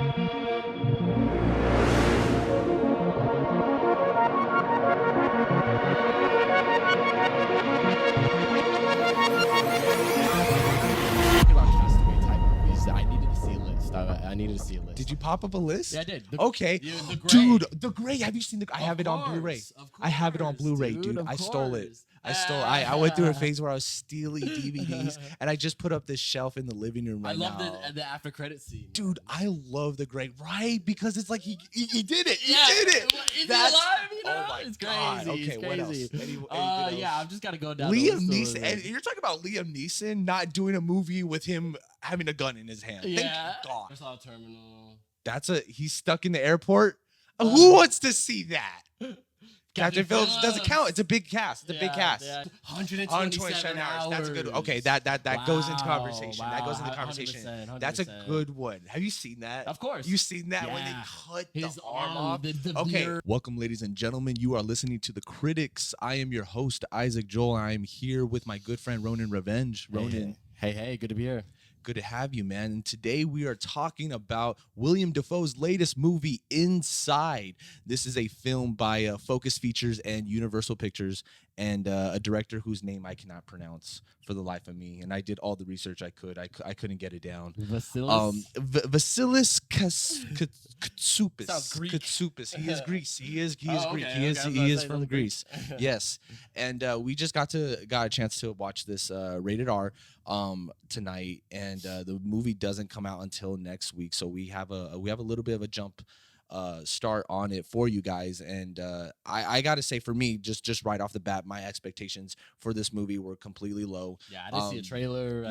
I needed to see a list. Did you pop up a list? Yeah, I did. Okay. Yeah, the Gray. Dude, The Gray. Have you seen the... I have it on course, Blu-ray. of I have it on course, Blu-ray, dude. I stole it. I went through a phase where I was stealing DVDs, and I just put up this shelf in the living room right now. I love the after credit scene. Dude, I love The Gray, right? Because it's like he did it. He Yeah, did it. Is That's he alive, you know? Oh my it's God. crazy. Okay, it's crazy. what else? Yeah, I've just got to go down. Liam Neeson, and you're talking about Liam Neeson not doing a movie with him having a gun in his hand. Yeah. Thank God. I saw a terminal. He's stuck in the airport. Who wants to see that? Captain Phillips doesn't count. It's a big cast. It's a big cast. Yeah. 127 hours. That's a good. Okay, that goes into conversation. That goes into conversation. 100%. That's a good one. Have you seen that? Of course. You seen that when they cut his arm off? Okay. Welcome, ladies and gentlemen. You are listening to the Critics. I am your host, Isaac Joel. I am here with my good friend Ronan Revenge. Ronan. Hey, good to be here. Good to have you, man. And today we are talking about William Dafoe's latest movie, Inside. This is a film by Focus Features and Universal Pictures, and a director whose name I cannot pronounce for the life of me. And I did all the research I could. I couldn't get it down. Vasilis Katsoupas. Sounds Greek. Katsoupas. He is Greece. He is Greek. Okay, He is from Greece. Yes. And we just got a chance to watch this rated R tonight, and the movie doesn't come out until next week, so we have a little bit of a jump start on it for you guys. And I gotta say, for me, just right off the bat, my expectations for this movie were completely low. Yeah, I didn't see a trailer.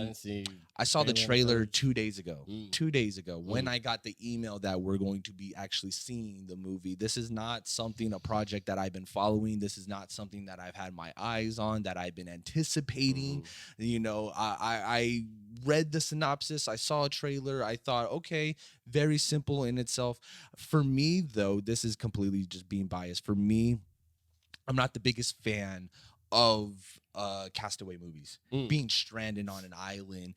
I saw the trailer 2 days ago. 2 days ago, when I got the email that we're going to be actually seeing the movie. This is not a project that I've been following. This is not something that I've had my eyes on, that I've been anticipating. You know, I read the synopsis. I saw a trailer. I thought, okay, very simple in itself. For me, though, this is completely just being biased. For me, I'm not the biggest fan of castaway movies, being stranded on an island,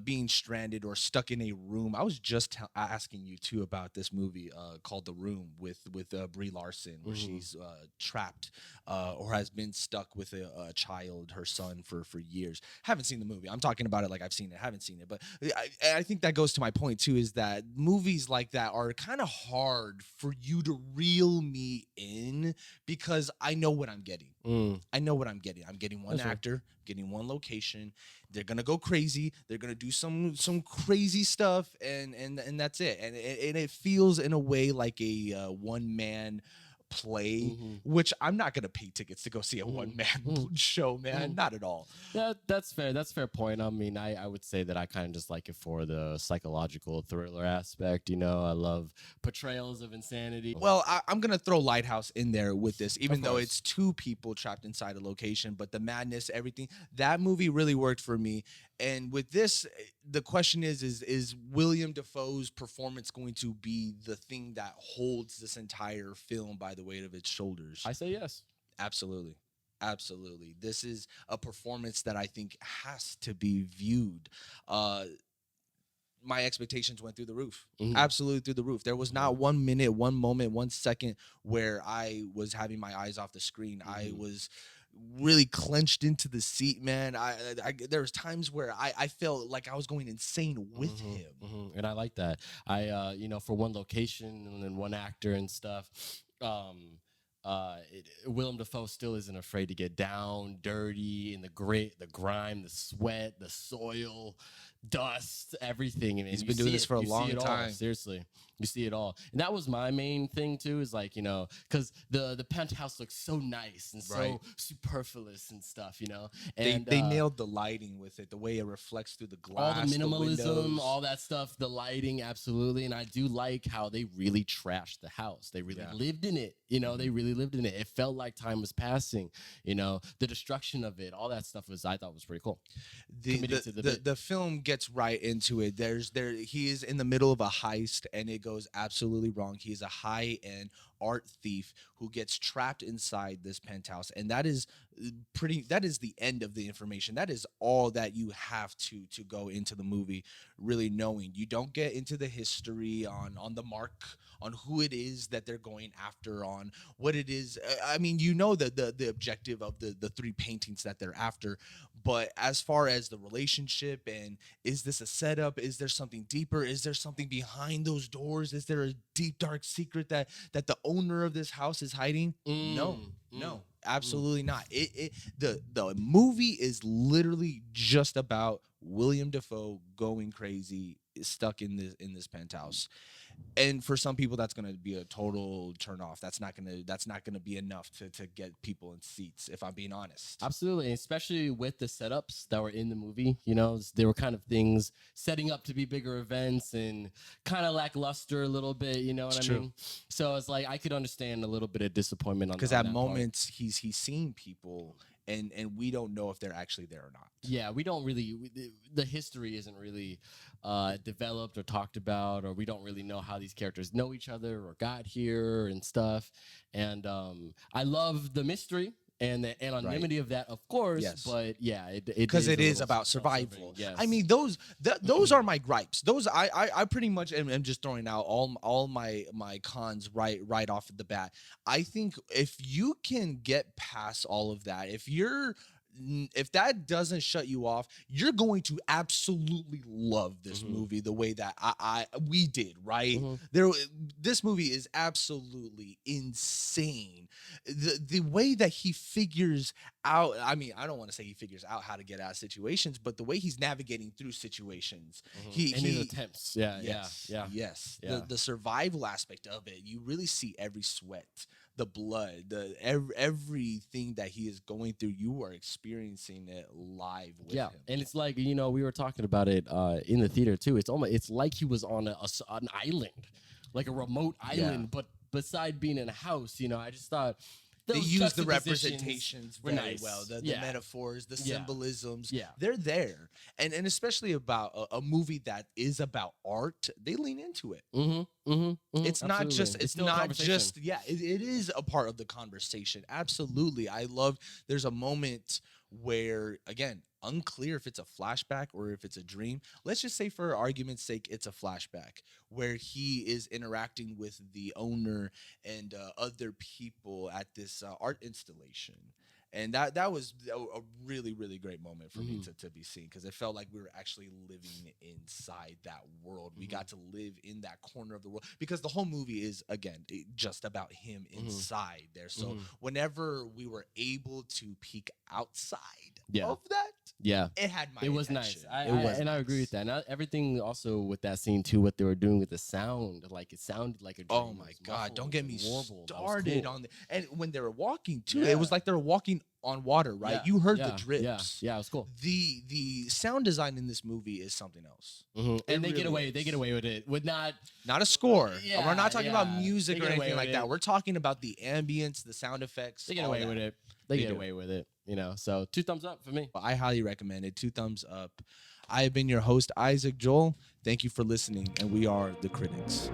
being stranded or stuck in a room. I was just asking you too about this movie called The Room with Brie Larson, where she's trapped or has been stuck with a child, her son, for years. Haven't seen the movie. I'm talking about it like I've seen it. Haven't seen it, but I think that goes to my point too, is that movies like that are kind of hard for you to reel me in, because I know what I'm getting. I know what I'm getting. I'm getting one actor, getting one location. They're gonna go crazy. They're gonna do some crazy stuff, and that's it. And it feels in a way like a one man play, which I'm not gonna pay tickets to go see a one man show, man. Not at all. Yeah, that's fair. That's a fair point. I mean, I would say that I kind of just like it for the psychological thriller aspect. You know, I love portrayals of insanity. Well, I'm gonna throw Lighthouse in there with this, even though it's two people trapped inside a location, but the madness, everything, that movie really worked for me. And with this, the question is William Dafoe's performance going to be the thing that holds this entire film by the weight of its shoulders? I say yes. Absolutely. Absolutely. This is a performance that I think has to be viewed. My expectations went through the roof. Absolutely through the roof. There was not 1 minute, 1 moment, 1 second where I was having my eyes off the screen. I was really clenched into the seat, man. There was times where I felt like I was going insane with him. And I like that. You know, for one location and then one actor and stuff, Willem Dafoe still isn't afraid to get down, dirty, in the grit, the grime, the sweat, the soil, dust, everything. And he's been doing this for a long time. Seriously, you see it all. And that was my main thing too, is like, you know, because the penthouse looks so nice and so superfluous and stuff, you know. And they nailed the lighting with it, the way it reflects through the glass, all the minimalism, all that stuff, the lighting, absolutely. And I do like how they really trashed the house. They really lived in it, you know. They really lived in it. It felt like time was passing, you know. The destruction of it, all that stuff I thought was pretty cool. The film gets right into it. He is in the middle of a heist, and it goes absolutely wrong. He is a high-end art thief who gets trapped inside this penthouse, and that is that is the end of the information. That is all that you have to go into the movie really knowing. You don't get into the history on the mark, on who it is that they're going after, on what it is. I mean, you know the objective of the three paintings that they're after, but as far as the relationship and is this a setup? Is there something deeper? Is there something behind those doors? Is there a deep dark secret that the owner of this house is hiding? No. Absolutely not. The movie is literally just about William Dafoe going crazy, stuck in this penthouse. And for some people, that's going to be a total turn off. That's not going to be enough to get people in seats, if I'm being honest. Absolutely, especially with the setups that were in the movie. You know, there were kind of things setting up to be bigger events and kind of lackluster a little bit. You know what I mean? So it's like I could understand a little bit of disappointment on because at moments he's seeing people. And we don't know if they're actually there or not. Yeah, we don't really. The history isn't really developed or talked about, or we don't really know how these characters know each other or got here and stuff. And I love the mystery and the anonymity of that, of course. Yes. But yeah, because it is about survival. Yes. I mean, those are my gripes. Those I pretty much am just throwing out all my cons right off the bat. I think if you can get past all of that, if that doesn't shut you off, you're going to absolutely love this movie the way that we did, right? This movie is absolutely insane. The way that he figures out, I mean, I don't want to say he figures out how to get out of situations, but the way he's navigating through situations, his attempts. Yes. The survival aspect of it, you really see every sweat, the blood, everything that he is going through, you are experiencing it live with him. And it's like, you know, we were talking about it in the theater too. It's like he was on an island, like a remote island, but beside being in a house, you know, I just thought they use the representations very well, the metaphors, the symbolisms. They're there, and especially about a movie that is about art, they lean into it. It's not just it is a part of the conversation. Absolutely. I love, there's a moment where, again, unclear if it's a flashback or if it's a dream. Let's just say, for argument's sake, it's a flashback where he is interacting with the owner and other people at this art installation. And that was a really, really great moment for me to be seen, because it felt like we were actually living inside that world. We got to live in that corner of the world, because the whole movie is, again, just about him inside there. So whenever we were able to peek outside of that, it had my was attention. Nice. I agree with that. And everything also with that scene too, what they were doing with the sound, like it sounded like a dream. Oh my God, don't get me started on the, and when they were walking too, it was like they were walking on water, right? You heard the drips. Yeah, it was cool. The sound design in this movie is something else. And they get away with it with not a score. We're not talking about music or anything like that. We're talking about the ambience, the sound effects. They get away with it. They get away with it, you know. So 2 thumbs up for me. I highly recommend it. 2 thumbs up. I have been your host, Isaac Joel. Thank you for listening, and we are the Critics.